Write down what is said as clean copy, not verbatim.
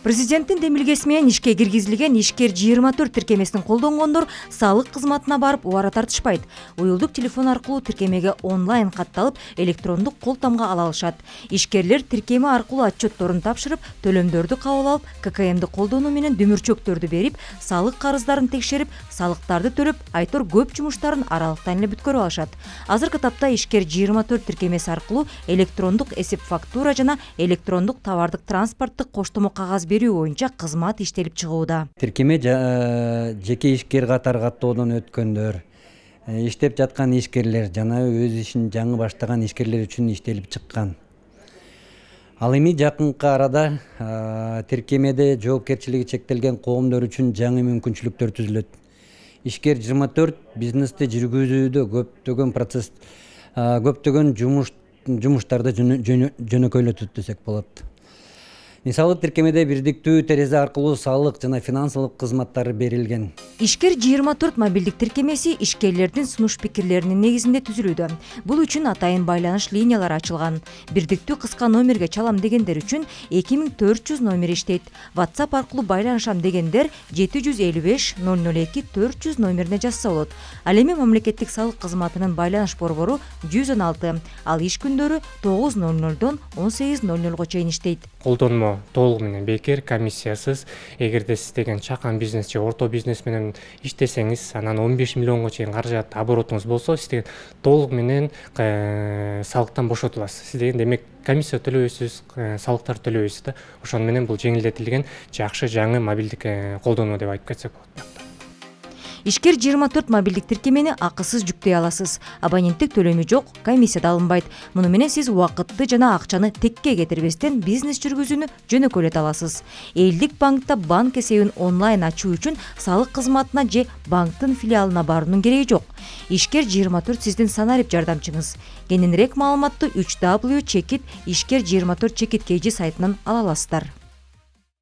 Президенттин демилгеси менен ишке киргизилген ишкер 24 тиркемесин колдонгондор салык кызматына барып убара тартышпайт. Уюлдук телефон аркылуу тиркемеге онлайн катталып, электрондук кол тамга ала алышат. Ишкерлер тиркеме аркылуу отчетторун тапшырып, төлөмдөрдү кабыл алып, ККМди колдонуу менен дүмүрчөктөрдү берип, салык карыздарын текшерип, салыктарды төлөп, айтор көп жумуштарын аралыктан эле бүткөрүп алышат. Азыркы тапта ишкер 24 тиркемеси аркылуу электрондук эсеп фактура жана электрондук товардык транспорттук коштомо кагаз берүү боюнча кызмат иштелип чыгууда. Тиркеме жеке ишкер катар каттоодон өткөндөр, иштеп жаткан ишкерлер жана өз ишин жаңы баштаган ишкерлер үчүн иштелип чыккан. Ал эми жакынкы арада тиркемеде жоопкерчилиги чектелген коомдор үчүн жаңы мүмкүнчүлүктөр түзүлөт. Ишкер 24 бизнести жүргүзүүдө көптөгөн жумуштарды жөнөкөйлөтөт десек болот. Мисалы тиркемеде бирдиктүү терезе аркылуу салык жана финансылык кызматтары берилген. Ишкер 24 мобилдик тиркемеси ишкерлердин сунуш пикирлеринин негизинде түзүлүүдө. Бул үчүн атайын байланыш линиялары ачылган. Бирдиктүү кыска номерге чалам дегендер үчүн 2400 номер иштейт. WhatsApp аркылуу байланышам дегендер 755 002 400 номерине жазса болот. Ал эми мамлекеттик салык кызматынын байланыш борбору 116, ал иш күндөрү 9:00дон 18:00га чейин иштейт. Колдонмо толугу менен бекер, комиссиясыз. Эгерде сиз деген чакан бизнес же орто бизнес менен иштесеңиз, анан 15 миллионго чейин каражат оборотуңуз болсо, сиз деген толугу менен салыктан бошотуласыз. Сиз деген демек комиссия төлөбөйсүз, салыктар төлөбөйсүз да. Ошону менен бул жеңилдетилген жакшы жаңы мобилдик колдонуу деп айтып кетсек болот. Ишкер 24 мобилдик тиркемени акысыз жүктөй аласыз. Абоненттик төлөмү жок, комиссия да алынбайт. Муну менен сиз убакытты жана акчаны текке кетирбестен бизнес жүргүзүүнү жөнөкөйлөтө аласыз. Элдик банкта банк эсебин онлайн ачуу үчүн салык кызматына же банктын филиалына баруунун кереги жок. Ишкер 24 сиздин санарип жардамчыңыз. Кененирээк маалыматты www.ishker24.kg сайтынан ала аласыздар.